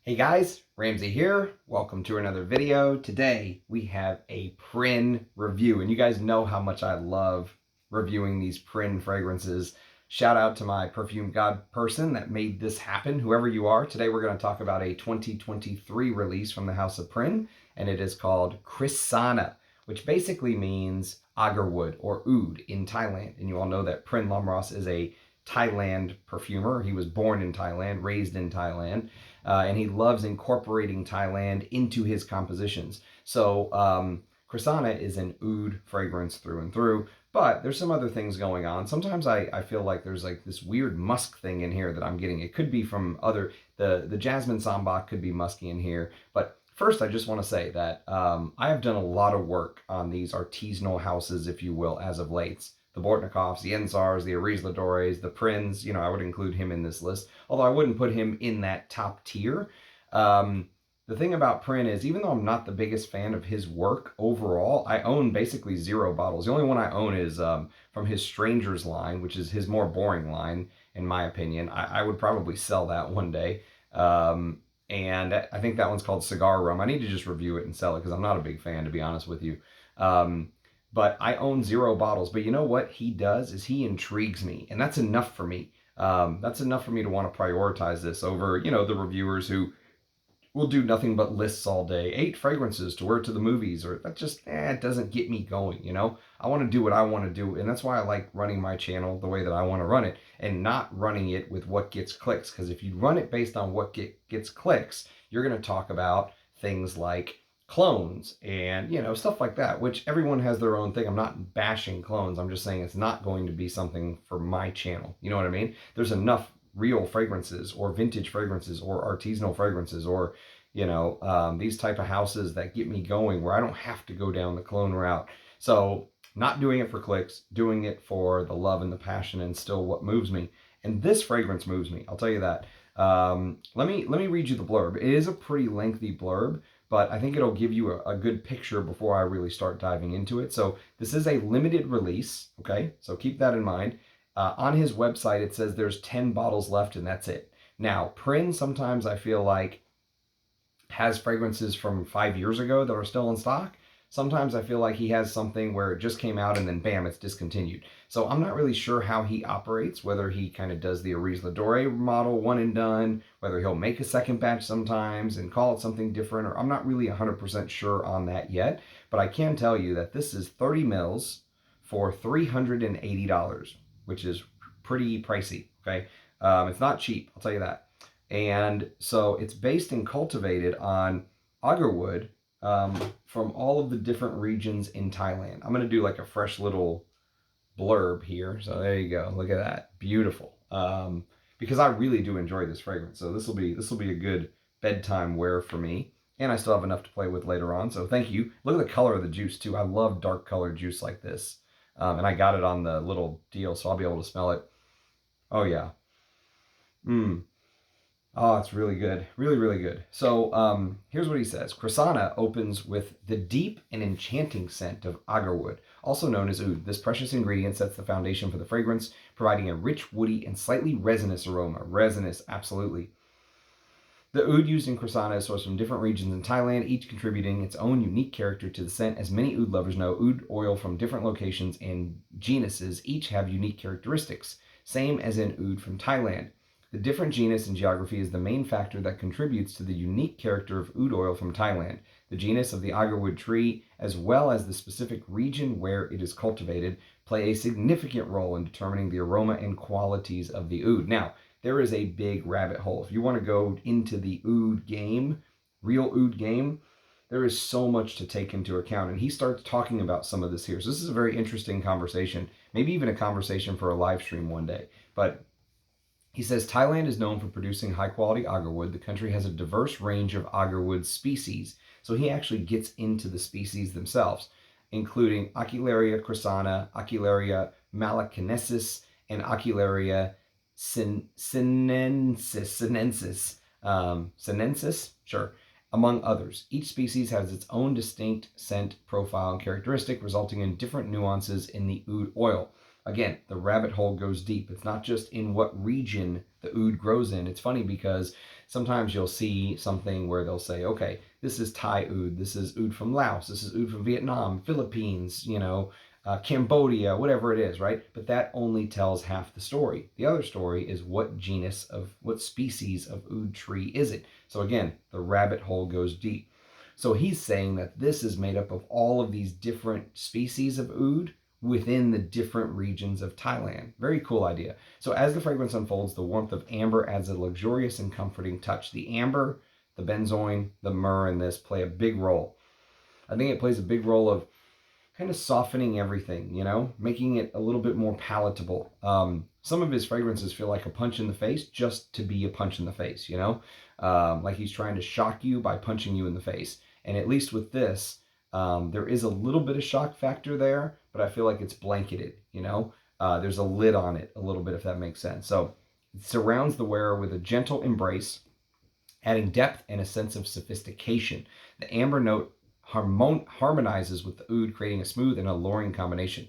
Hey guys, Ramsey here. Welcome to another video. Today we have a Prin review, and you guys know how much I love reviewing these Prin fragrances. Shout out to my perfume god person that made this happen, whoever you are. Today we're going to talk about a 2023 release from the House of Prin, and it is called Krissana, which basically means Agarwood or Oud in Thailand. And you all know that Prin Lomros is a Thailand perfumer. He was born in Thailand, raised in Thailand, and he loves incorporating Thailand into his compositions. So Krissana is an oud fragrance through and through, but there's some other things going on. Sometimes I feel like there's like this weird musk thing in here that I'm getting. It could be from the jasmine sambac could be musky in here, but first, I just want to say that I have done a lot of work on these artisanal houses, if you will, as of late. The Bortnikovs, the Ensars, the Arisladores, the Prins, I would include him in this list, although I wouldn't put him in that top tier. The thing about Prin is, even though I'm not the biggest fan of his work overall, I own basically 0 bottles. The only one I own is from his Strangers line, which is his more boring line, in my opinion. I would probably sell that one day. And I think that one's called Cigar Rum. I need to just review it and sell it because I'm not a big fan, to be honest with you. But I own 0 bottles. But you know what he does is he intrigues me, and that's enough for me. That's enough for me to want to prioritize this over, the reviewers who will do nothing but lists all day. 8 fragrances to wear to the movies, or that just, it doesn't get me going, I want to do what I want to do, and that's why I like running my channel the way that I want to run it, and not running it with what gets clicks, because if you run it based on what gets clicks, you're going to talk about things like clones and, stuff like that, which everyone has their own thing. I'm not bashing clones. I'm just saying it's not going to be something for my channel. You know what I mean? There's enough real fragrances or vintage fragrances or artisanal fragrances or these type of houses that get me going where I don't have to go down the clone route. So not doing it for clicks, doing it for the love and the passion, and still what moves me. And this fragrance moves me, I'll tell you that. Let me read you the blurb. It is a pretty lengthy blurb, but I think it'll give you a good picture before I really start diving into it. So this is a limited release, okay? So keep that in mind. On his website, it says there's 10 bottles left, and that's it. Now, Prin sometimes I feel like has fragrances from 5 years ago that are still in stock. Sometimes I feel like he has something where it just came out and then bam, it's discontinued. So I'm not really sure how he operates, whether he kind of does the Arisladore model one and done, whether he'll make a second batch sometimes and call it something different, or I'm not really 100% sure on that yet. But I can tell you that this is 30 mils for $380. Which is pretty pricey, okay? It's not cheap, I'll tell you that. And so it's based and cultivated on Agarwood from all of the different regions in Thailand. I'm going to do like a fresh little blurb here. So there you go. Look at that. Beautiful. Because I really do enjoy this fragrance. So this will be a good bedtime wear for me. And I still have enough to play with later on. So thank you. Look at the color of the juice too. I love dark colored juice like this. And I got it on the little deal, so I'll be able to smell it. Oh, yeah. Oh, it's really good. Really, really good. So here's what he says. Krissana opens with the deep and enchanting scent of agarwood, also known as oud. This precious ingredient sets the foundation for the fragrance, providing a rich, woody, and slightly resinous aroma. Resinous, absolutely. The oud used in Krissana is sourced from different regions in Thailand, each contributing its own unique character to the scent. As many oud lovers know, oud oil from different locations and genuses each have unique characteristics, same as in oud from Thailand. The different genus and geography is the main factor that contributes to the unique character of oud oil from Thailand. The genus of the agarwood tree, as well as the specific region where it is cultivated, play a significant role in determining the aroma and qualities of the oud. Now, there is a big rabbit hole. If you want to go into the oud game, real oud game, there is so much to take into account. And he starts talking about some of this here. So this is a very interesting conversation, maybe even a conversation for a live stream one day. But he says, Thailand is known for producing high-quality agarwood. The country has a diverse range of agarwood species. So he actually gets into the species themselves, including Aquilaria Crassna Aquilaria Malaccensis and Aquilaria Sinensis, sure, among others. Each species has its own distinct scent profile and characteristic, resulting in different nuances in the oud oil. Again, the rabbit hole goes deep. It's not just in what region the oud grows in. It's funny because sometimes you'll see something where they'll say, okay, this is Thai oud, this is oud from Laos, this is oud from Vietnam, Philippines, Cambodia, whatever it is, right? But that only tells half the story. The other story is what species of oud tree is it? So again, the rabbit hole goes deep. So he's saying that this is made up of all of these different species of oud within the different regions of Thailand. Very cool idea. So as the fragrance unfolds, the warmth of amber adds a luxurious and comforting touch. The amber, the benzoin, the myrrh in this play a big role. I think it plays a big role of kind of softening everything, making it a little bit more palatable. Some of his fragrances feel like a punch in the face just to be a punch in the face, like he's trying to shock you by punching you in the face. And at least with this, there is a little bit of shock factor there, but I feel like it's blanketed, there's a lid on it a little bit, if that makes sense. So it surrounds the wearer with a gentle embrace, adding depth and a sense of sophistication. The amber note harmonizes with the oud, creating a smooth and alluring combination.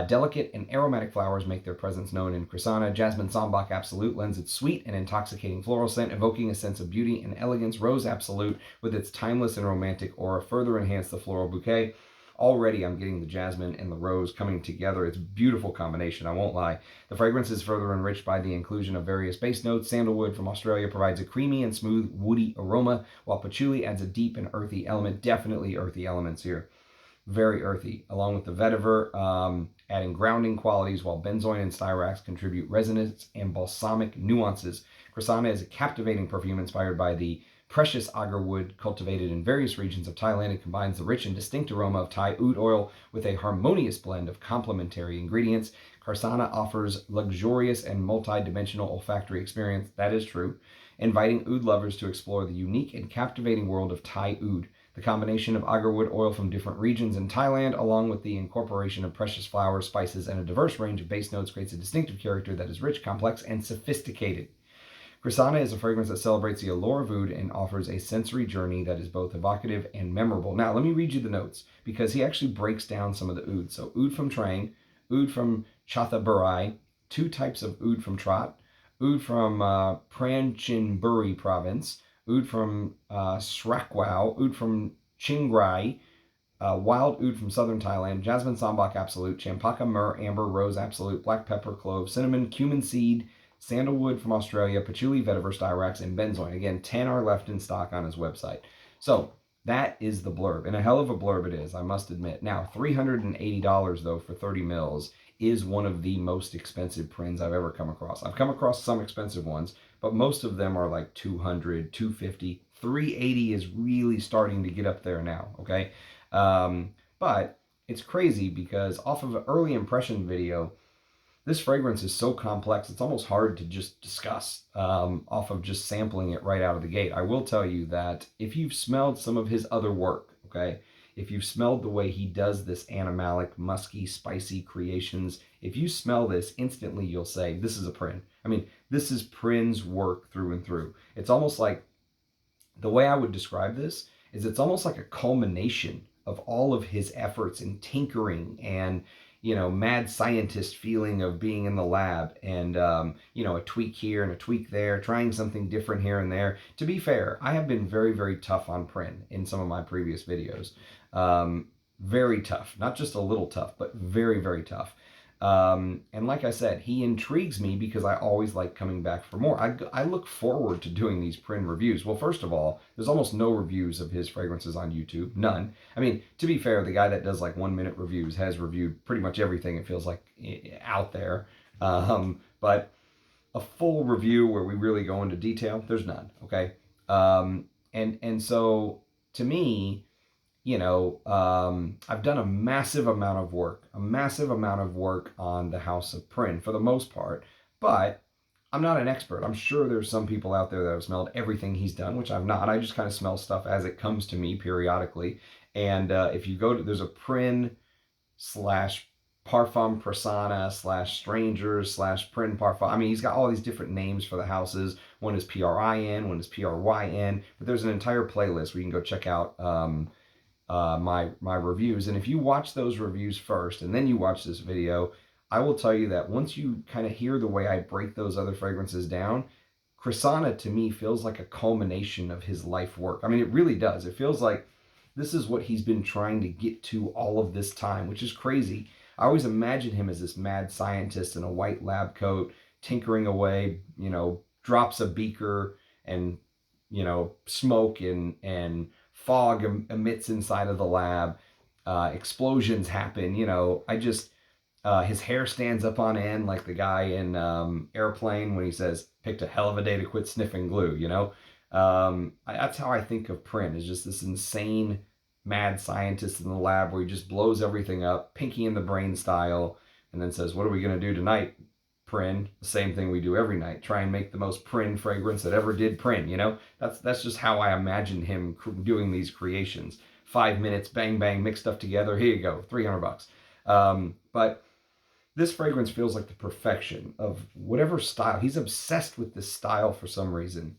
Delicate and aromatic flowers make their presence known in Krissana. Jasmine Sambac Absolute lends its sweet and intoxicating floral scent, evoking a sense of beauty and elegance. Rose Absolute, with its timeless and romantic aura, further enhance the floral bouquet. Already I'm getting the jasmine and the rose coming together. It's a beautiful combination, I won't lie. The fragrance is further enriched by the inclusion of various base notes. Sandalwood from Australia provides a creamy and smooth woody aroma, while patchouli adds a deep and earthy element. Definitely earthy elements here. Very earthy, along with the vetiver, adding grounding qualities, while benzoin and styrax contribute resonance and balsamic nuances. Krissana is a captivating perfume inspired by the precious agarwood cultivated in various regions of Thailand. It combines the rich and distinct aroma of Thai oud oil with a harmonious blend of complementary ingredients. Krissana offers luxurious and multi-dimensional olfactory experience. That is true, inviting oud lovers to explore the unique and captivating world of Thai oud. The combination of agarwood oil from different regions in Thailand, along with the incorporation of precious flowers, spices, and a diverse range of base notes, creates a distinctive character that is rich, complex, and sophisticated. Krissana is a fragrance that celebrates the allure of oud and offers a sensory journey that is both evocative and memorable. Now, let me read you the notes, because he actually breaks down some of the oud. So, oud from Trang, oud from Chanthaburi, 2 types of oud from Trat, oud from Prachinburee province, oud from Srakaew, oud from Chiangrai, wild oud from southern Thailand, jasmine sambac absolute, champaka, myrrh, amber, rose absolute, black pepper, clove, cinnamon, cumin seed, sandalwood from Australia, patchouli, vetiver, styrax, and benzoin. Again, 10 are left in stock on his website. So that is the blurb, and a hell of a blurb it is, I must admit. Now, $380 though for 30 mils is one of the most expensive Prins I've ever come across. I've come across some expensive ones, but most of them are like $200, $250, $380 is really starting to get up there now, okay? But it's crazy because off of an early impression video, this fragrance is so complex, it's almost hard to just discuss off of just sampling it right out of the gate. I will tell you that if you've smelled some of his other work, okay, if you've smelled the way he does this animalic, musky, spicy creations, if you smell this, instantly you'll say, this is a Prin. I mean, this is Prin's work through and through. It's almost like, the way I would describe this is it's almost like a culmination of all of his efforts in tinkering and, mad scientist feeling of being in the lab and, a tweak here and a tweak there, trying something different here and there. To be fair, I have been very, very tough on Prin in some of my previous videos. Very tough, not just a little tough, but very, very tough. And like I said, he intrigues me because I always like coming back for more. I look forward to doing these Prin reviews. Well, first of all, there's almost no reviews of his fragrances on YouTube. None. I mean, to be fair, the guy that does like 1-minute reviews has reviewed pretty much everything, it feels like, out there. But a full review where we really go into detail, there's none, okay? And so, to me, I've done a massive amount of work on the House of Prin for the most part, but I'm not an expert. I'm sure there's some people out there that have smelled everything he's done, which I've not. I just kind of smell stuff as it comes to me periodically. And if you go to, there's a Prin / Parfum Persona / Strangers / Prin Parfum. I mean, he's got all these different names for the houses. One is PRIN, one is PRYN, but there's an entire playlist where you can go check out my reviews. And if you watch those reviews first and then you watch this video, I will tell you that once you kind of hear the way I break those other fragrances down, Krissana to me feels like a culmination of his life work. I mean, it really does. It feels like this is what he's been trying to get to all of this time, which is crazy. I always imagine him as this mad scientist in a white lab coat, tinkering away, drops a beaker and, smoke and fog emits inside of the lab. Explosions happen. His hair stands up on end like the guy in Airplane when he says, picked a hell of a day to quit sniffing glue, that's how I think of Prin, is just this insane mad scientist in the lab where he just blows everything up, pinky in the brain style, and then says, what are we going to do tonight, Prin? The same thing we do every night. Try and make the most Prin fragrance that ever did Prin, That's just how I imagined him doing these creations. 5 minutes, bang, bang, mix stuff together. Here you go, $300. But this fragrance feels like the perfection of whatever style. He's obsessed with this style for some reason.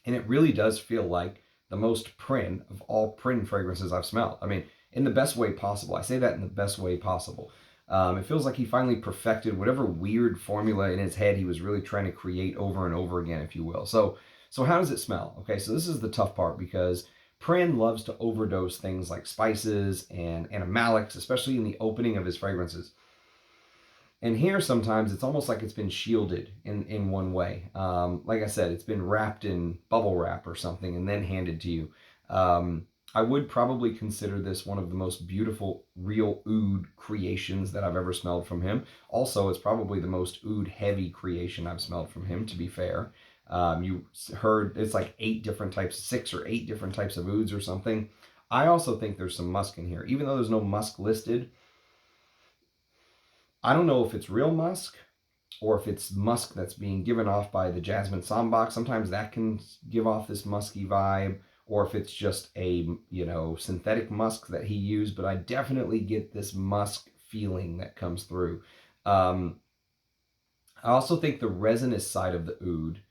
And it really does feel like the most Prin of all Prin fragrances I've smelled. I mean, in the best way possible. I say that in the best way possible. It feels like he finally perfected whatever weird formula in his head he was really trying to create over and over again, if you will. So how does it smell? Okay, so this is the tough part, because Prin loves to overdose things like spices and animalics, especially in the opening of his fragrances. And here, sometimes it's almost like it's been shielded in one way. Like I said, it's been wrapped in bubble wrap or something and then handed to you. I would probably consider this one of the most beautiful real oud creations that I've ever smelled from him. Also, it's probably the most oud heavy creation I've smelled from him, to be fair. You heard it's like 6 or 8 different types of ouds or something. I also think there's some musk in here. Even though there's no musk listed, I don't know if it's real musk or if it's musk that's being given off by the jasmine sambac. Sometimes that can give off this musky vibe, or if it's just a, synthetic musk that he used, but I definitely get this musk feeling that comes through. I also think the resinous side of the oud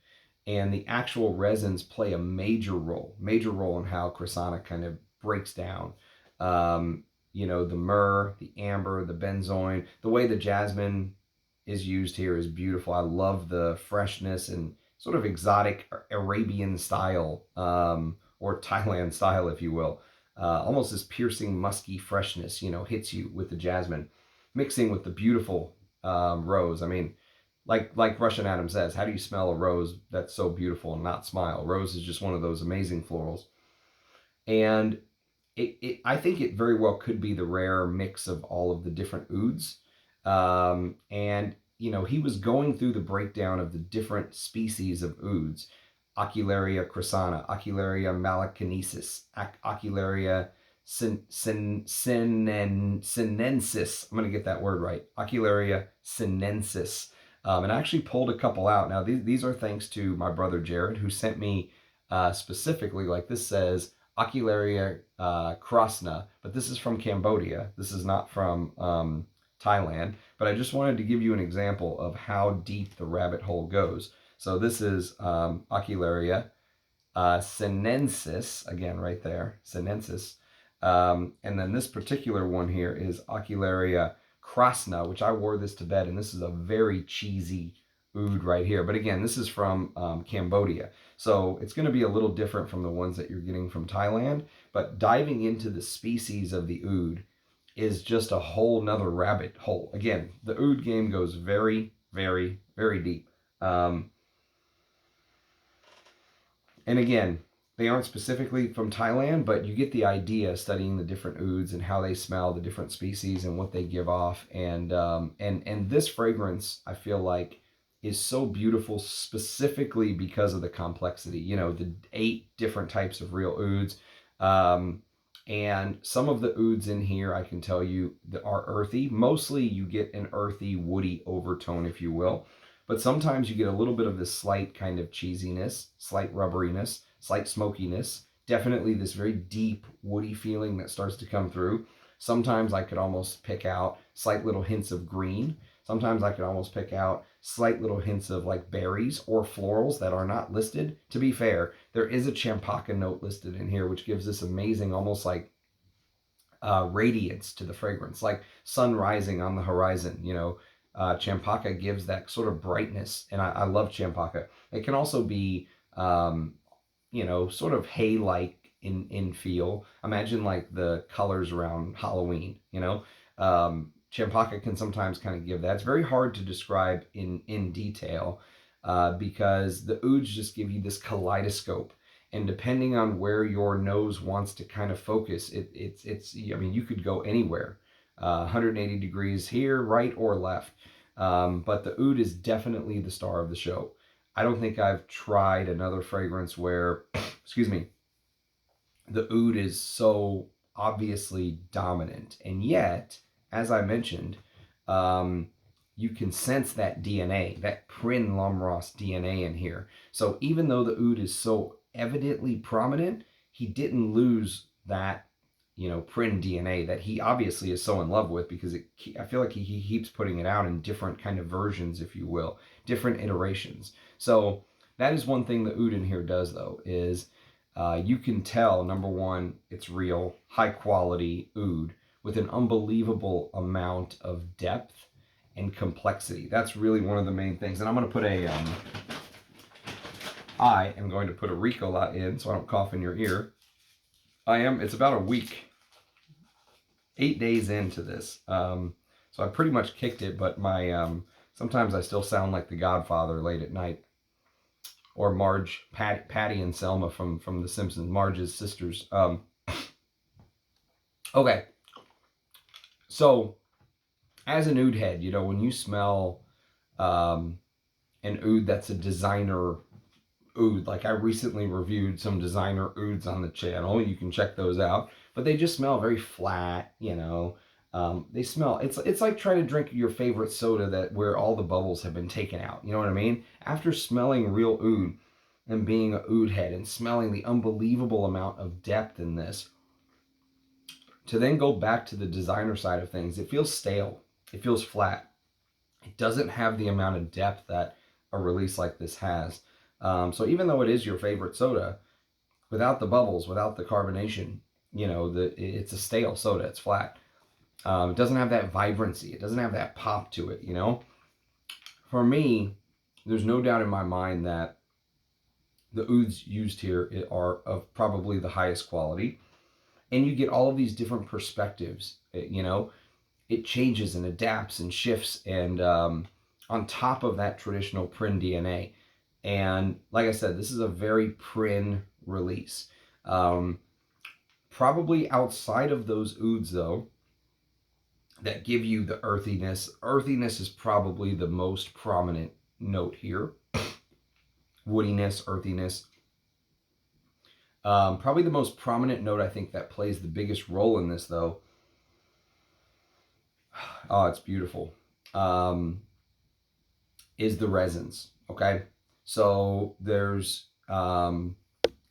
and the actual resins play a major role in how Krissana kind of breaks down. The myrrh, the amber, the benzoin, the way the jasmine is used here is beautiful. I love the freshness and sort of exotic Arabian style, or Thailand style, if you will. Almost this piercing, musky freshness, hits you with the jasmine, mixing with the beautiful rose. I mean, like Russian Adam says, how do you smell a rose that's so beautiful and not smile? Rose is just one of those amazing florals. And I think it very well could be the rare mix of all of the different ouds. And, he was going through the breakdown of the different species of ouds. Aquilaria Crassna, Aquilaria Malaccensis, Aquilaria Sinensis. I'm going to get that word right. Aquilaria Sinensis. And I actually pulled a couple out. Now, these are thanks to my brother Jared, who sent me specifically, like this says, Aquilaria Crassna, but this is from Cambodia. This is not from Thailand, but I just wanted to give you an example of how deep the rabbit hole goes. So this is Aquilaria Sinensis, again, right there, Sinensis. And then this particular one here is Aquilaria Crassna, which I wore this to bed, and this is a very cheesy oud right here. But again, this is from Cambodia. So it's going to be a little different from the ones that you're getting from Thailand. But diving into the species of the oud is just a whole nother rabbit hole. Again, the oud game goes very, very, very deep. And again, they aren't specifically from Thailand, but you get the idea studying the different ouds and how they smell, the different species and what they give off. And this fragrance, I feel like, is so beautiful specifically because of the complexity. The 8 different types of real ouds. And some of the ouds in here, I can tell you, that are earthy. Mostly you get an earthy, woody overtone, if you will. But sometimes you get a little bit of this slight kind of cheesiness, slight rubberiness, slight smokiness. Definitely this very deep, woody feeling that starts to come through. Sometimes I could almost pick out slight little hints of green. Sometimes I could almost pick out slight little hints of like berries or florals that are not listed. To be fair, there is a champaca note listed in here, which gives this amazing, almost like radiance to the fragrance, like sun rising on the horizon, Champaka gives that sort of brightness, and I love Champaka. It can also be, you know, sort of hay-like in feel. Imagine like the colors around Halloween, you know. Champaka can sometimes kind of give that. It's very hard to describe in detail because the Ouds just give you this kaleidoscope. And depending on where your nose wants to kind of focus, it's I mean, you could go anywhere, 180 degrees here, right or left. But the Oud is definitely the star of the show. I don't think I've tried another fragrance where, excuse me, the Oud is so obviously dominant. And yet, as I mentioned, you can sense that DNA, that Prin Lomros DNA in here. So even though the Oud is so evidently prominent, he didn't lose that, you know, Prin DNA that he obviously is so in love with, because I feel like he keeps putting it out in different kind of versions, if you will, different iterations. So that is one thing the Oud in here does, though, is you can tell, number one, it's real, high quality Oud with an unbelievable amount of depth and complexity. That's really one of the main things. And I'm going to put I am going to put a Ricola in so I don't cough in your ear. It's about a week, 8 days into this. So I pretty much kicked it, but sometimes I still sound like the Godfather late at night. Or Marge, Patty and Selma from The Simpsons, Marge's sisters. Okay. So, as an Oud head, you know, when you smell an Oud that's a designer Oud, like I recently reviewed some designer Ouds on the channel, you can check those out, but they just smell very flat, you know. They smell, it's like trying to drink your favorite soda where all the bubbles have been taken out, you know what I mean? After smelling real Oud and being an Oud head and smelling the unbelievable amount of depth in this, to then go back to the designer side of things, it feels stale. It feels flat. It doesn't have the amount of depth that a release like this has. So even though it is your favorite soda, without the bubbles, without the carbonation, you know, it's a stale soda. It's flat. It doesn't have that vibrancy. It doesn't have that pop to it, you know. For me, there's no doubt in my mind that the Ouds used here are of probably the highest quality. And you get all of these different perspectives, you know. It changes and adapts and shifts, and on top of that traditional Prin DNA. And like I said, this is a very Prin release. Probably outside of those Ouds, though, that give you the earthiness. Earthiness is probably the most prominent note here. Woodiness, earthiness. Probably the most prominent note, I think, that plays the biggest role in this, though. Oh, it's beautiful. Is the resins, okay? So there's,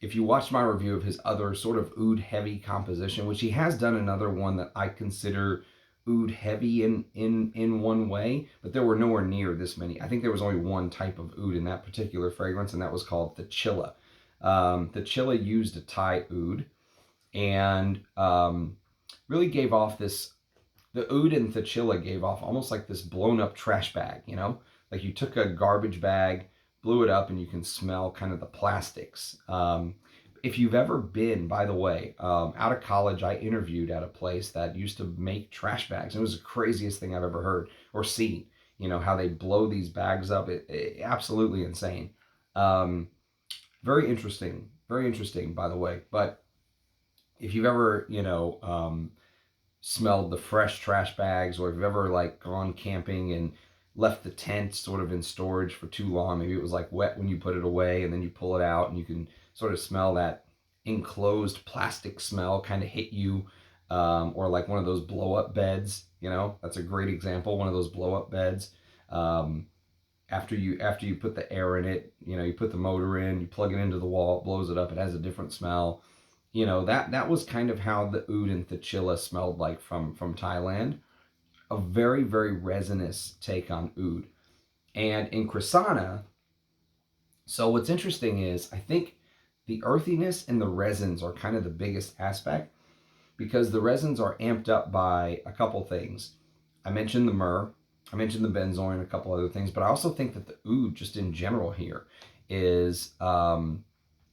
if you watch my review of his other sort of Oud heavy composition, which he has done another one that I consider Oud heavy in one way, but there were nowhere near this many. I think there was only one type of Oud in that particular fragrance, and that was called the Chilla. The Chilla used a Thai Oud and really gave off this, the Oud and the Chilla gave off almost like this blown up trash bag, you know? Like you took a garbage bag, blew it up, and you can smell kind of the plastics. If you've ever been, by the way, out of college, I interviewed at a place that used to make trash bags. It was the craziest thing I've ever heard or seen. You know, how they blow these bags up. Absolutely insane. Very interesting, by the way. But if you've ever, you know, smelled the fresh trash bags, or if you've ever like gone camping and left the tent sort of in storage for too long, maybe it was like wet when you put it away, and then you pull it out and you can sort of smell that enclosed plastic smell kind of hit you, or like one of those blow up beds, you know, that's a great example, one of those blow up beds. After you put the air in it, you know, you put the motor in, you plug it into the wall, it blows it up, it has a different smell. You know, that was kind of how the Oud and the Chilla smelled like from Thailand. A very, very resinous take on Oud. And in Krissana, so what's interesting is I think the earthiness and the resins are kind of the biggest aspect, because the resins are amped up by a couple things. I mentioned the myrrh, I mentioned the benzoin, a couple other things, but I also think that the oud, just in general here, is a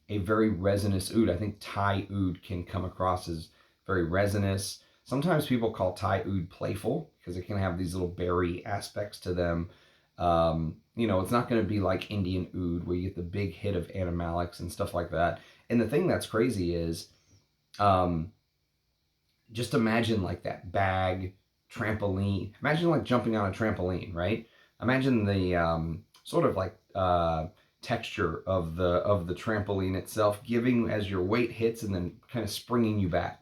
very resinous oud. I think Thai oud can come across as very resinous. Sometimes people call Thai oud playful because it can have these little berry aspects to them. It's not going to be like Indian oud where you get the big hit of animalics and stuff like that. And the thing that's crazy is um, just imagine like that bag trampoline. Imagine like jumping on a trampoline, right? Imagine the sort of like texture of the trampoline itself, giving as your weight hits and then kind of springing you back.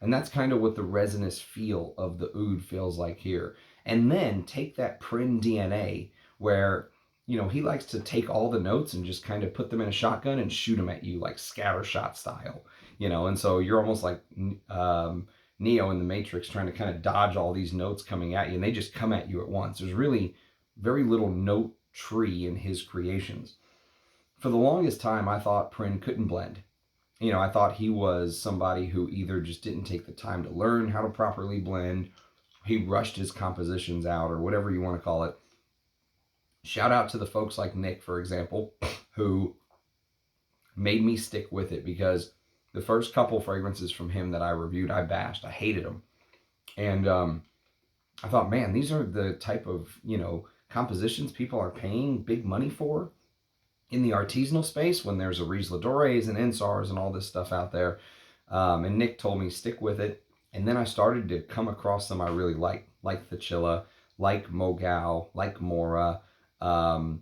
And that's kind of what the resinous feel of the oud feels like here. And then take that Prin DNA where, he likes to take all the notes and just kind of put them in a shotgun and shoot them at you like scatter shot style, and so you're almost like Neo in the Matrix trying to kind of dodge all these notes coming at you, and they just come at you at once. There's really very little note tree in his creations. For the longest time, I thought Prin couldn't blend. I thought he was somebody who either just didn't take the time to learn how to properly blend, he rushed his compositions out, or whatever you want to call it. Shout out to the folks like Nick, for example, who made me stick with it, because the first couple fragrances from him that I reviewed, I bashed. I hated them. And I thought, man, these are the type of, compositions people are paying big money for in the artisanal space when there's a Riz Ladores and Ensars and all this stuff out there. And Nick told me stick with it. And then I started to come across some I really like Thachilla, like Mogao, like Mora. And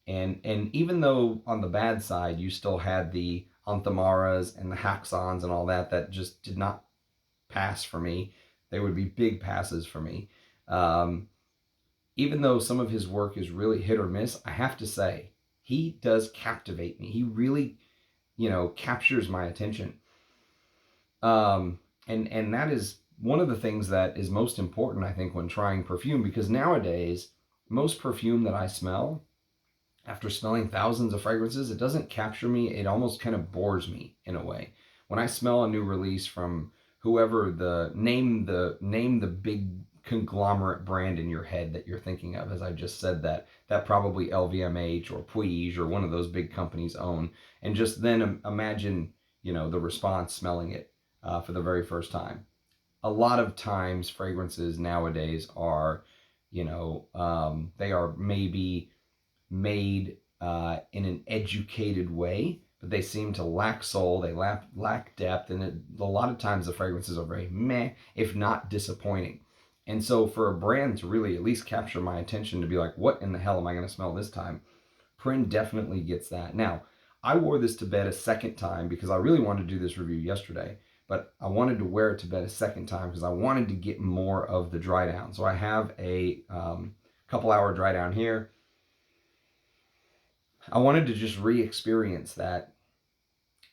even though on the bad side, you still had the Anthamaras and the Haxons and all that just did not pass for me. They would be big passes for me. Even though some of his work is really hit or miss, I have to say, he does captivate me. He really, captures my attention. And that is one of the things that is most important, I think, when trying perfume, because nowadays, most perfume that I smell, after smelling thousands of fragrances, it doesn't capture me. It almost kind of bores me in a way. When I smell a new release from whoever, name the big conglomerate brand in your head that you're thinking of, as I just said, that probably LVMH or Puig or one of those big companies own, and just then imagine, the response smelling it for the very first time. A lot of times fragrances nowadays are, they are maybe made in an educated way, but they seem to lack soul, they lack depth, and a lot of times the fragrances are very meh, if not disappointing. And so for a brand to really at least capture my attention, to be like, what in the hell am I going to smell this time? Prin definitely gets that. Now, I wore this to bed a second time because I really wanted to do this review yesterday, but I wanted to wear it to bed a second time because I wanted to get more of the dry down. So I have a couple hour dry down here. I wanted to just re-experience that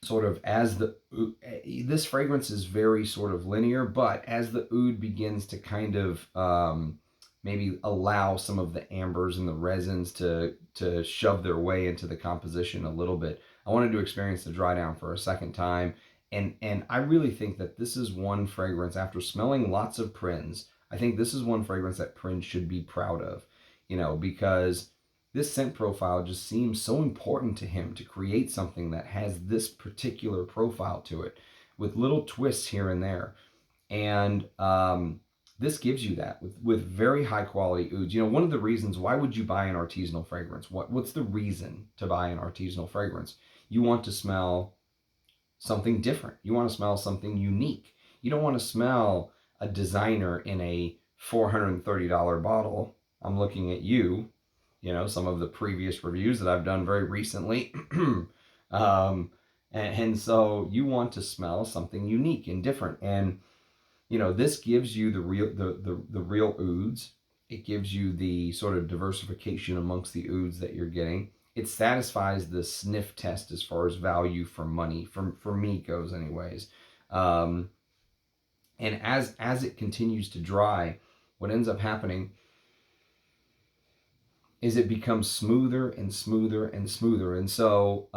sort of as this fragrance is very sort of linear, but as the oud begins to kind of maybe allow some of the ambers and the resins to shove their way into the composition a little bit, I wanted to experience the dry down for a second time. And I really think that this is one fragrance, after smelling lots of Prins, I think this is one fragrance that Prin should be proud of, because this scent profile just seems so important to him to create something that has this particular profile to it with little twists here and there. And this gives you that with very high quality ouds. One of the reasons, why would you buy an artisanal fragrance? What's the reason to buy an artisanal fragrance? You want to smell something different. You want to smell something unique. You don't want to smell a designer in a $430 bottle. I'm looking at you, some of the previous reviews that I've done very recently. And so you want to smell something unique and different. And, this gives you the real ouds. It gives you the sort of diversification amongst the ouds that you're getting. It satisfies the sniff test as far as value for money, for me goes anyways. And as it continues to dry, what ends up happening is it becomes smoother and smoother and smoother. And so,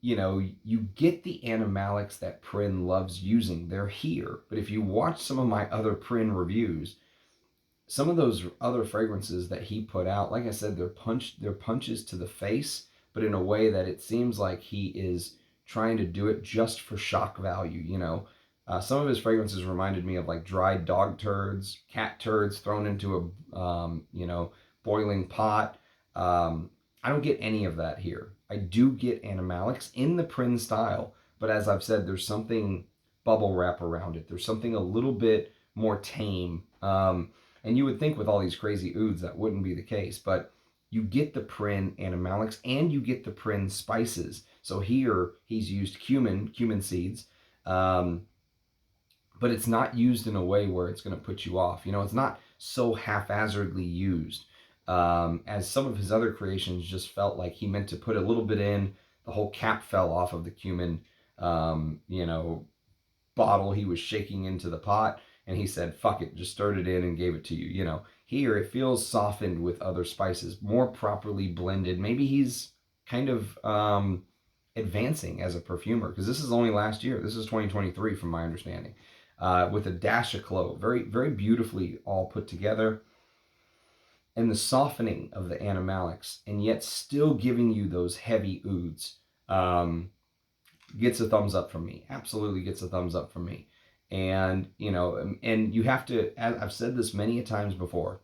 you get the animalics that Prin loves using. They're here. But if you watch some of my other Prin reviews, some of those other fragrances that he put out, like I said, they're punches to the face, but in a way that it seems like he is trying to do it just for shock value, you know. Some of his fragrances reminded me of like dried dog turds, cat turds thrown into a, you know, boiling pot. I don't get any of that here. I do get animalics in the Prin style, but as I've said, there's something bubble wrap around it. There's something a little bit more tame. And you would think with all these crazy ouds that wouldn't be the case, but you get the Prin animalics and you get the Prin spices. So here he's used cumin seeds, but it's not used in a way where it's going to put you off. You know, it's not so haphazardly used as some of his other creations just felt like he meant to put a little bit in. The whole cap fell off of the cumin, you know, bottle he was shaking into the pot, and he said, fuck it, just stirred it in and gave it to you. You know, here it feels softened with other spices, more properly blended. Maybe he's kind of advancing as a perfumer, because this is only last year. This is 2023 from my understanding, with a dash of clove. Very, very beautifully all put together. And the softening of the animalics, and yet still giving you those heavy ouds, gets a thumbs up from me. Absolutely gets a thumbs up from me. And, you know, and you have to, as I've said this many a times before,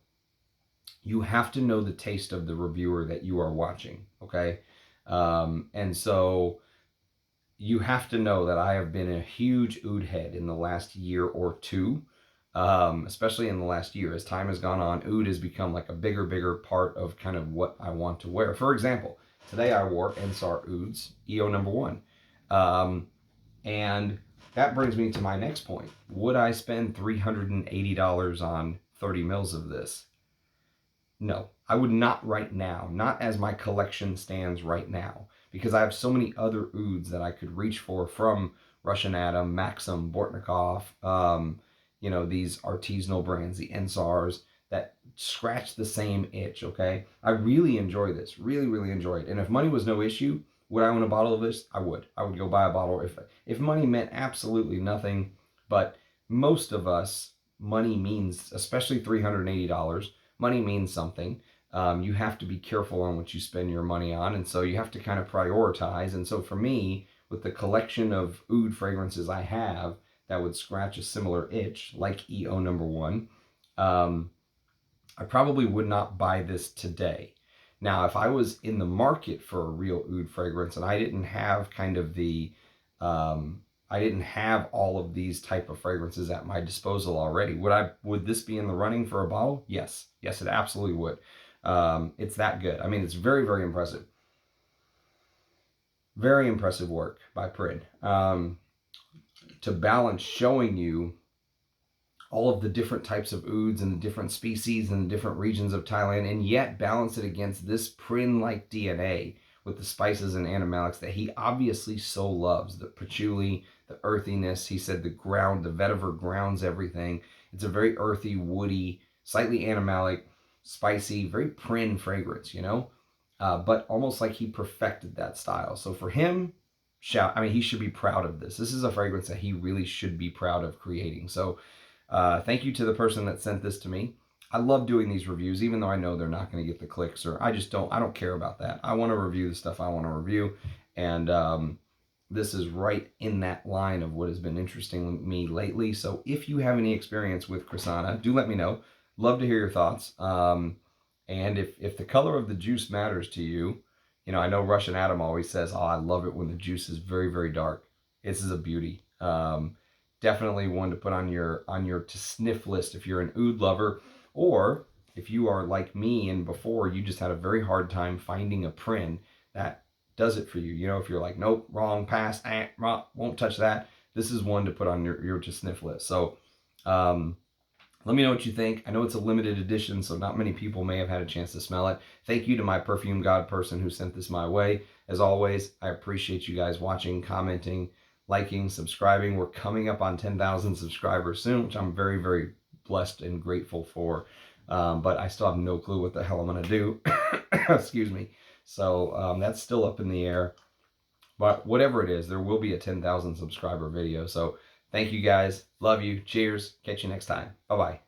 you have to know the taste of the reviewer that you are watching, okay? And so you have to know that I have been a huge oud head in the last year or two, especially in the last year. As time has gone on, oud has become like a bigger part of kind of what I want to wear. For example, today I wore Ensar Ouds, EO number 1. And that brings me to my next point. Would I spend $380 on 30 mils of this? No, I would not right now, not as my collection stands right now, because I have so many other ouds that I could reach for from Russian Adam, Maxim, Bortnikov, you know, these artisanal brands, the Ensars, that scratch the same itch, okay? I really enjoy this, really enjoy it. And if money was no issue, would I own a bottle of this? I would. I would go buy a bottle if money meant absolutely nothing. But most of us, money means, especially $380, money means something. You have to be careful on what you spend your money on, and so you have to kind of prioritize. And so for me, with the collection of oud fragrances I have that would scratch a similar itch, like EO number 1, I probably would not buy this today. Now, if I was in the market for a real oud fragrance and I didn't have kind of the, I didn't have all of these type of fragrances at my disposal already, would this be in the running for a bottle? Yes. Yes, it absolutely would. It's that good. I mean, it's very impressive. Very impressive work by Prin. To balance showing you all of the different types of ouds and the different species and the different regions of Thailand, and yet balance it against this Prin-like DNA with the spices and animalics that he obviously so loves. The patchouli, the earthiness. He said the vetiver grounds everything. It's a very earthy, woody, slightly animalic, spicy, very Prin fragrance, you know? But almost like he perfected that style. So for him, he should be proud of this. This is a fragrance that he really should be proud of creating. So thank you to the person that sent this to me. I love doing these reviews, even though I know they're not going to get the clicks, or I don't care about that. I want to review the stuff I want to review, and this is right in that line of what has been interesting with me lately. So if you have any experience with Krissana, do let me know. Love to hear your thoughts. And if the color of the juice matters to you, you know, I know Russian Adam always says, oh, I love it when the juice is very dark. This is a beauty. Definitely one to put on your to sniff list if you're an oud lover, or if you are like me and before you just had a very hard time finding a Prin that does it for you. You know, if you're like, nope, wrong, pass, won't touch that. This is one to put on your to sniff list. So let me know what you think. I know it's a limited edition, so not many people may have had a chance to smell it. Thank you to my perfume god person who sent this my way. As always, I appreciate you guys watching, commenting, liking, subscribing. We're coming up on 10,000 subscribers soon, which I'm very blessed and grateful for. But I still have no clue what the hell I'm going to do. Excuse me. So that's still up in the air. But whatever it is, there will be a 10,000 subscriber video. So thank you guys. Love you. Cheers. Catch you next time. Bye-bye.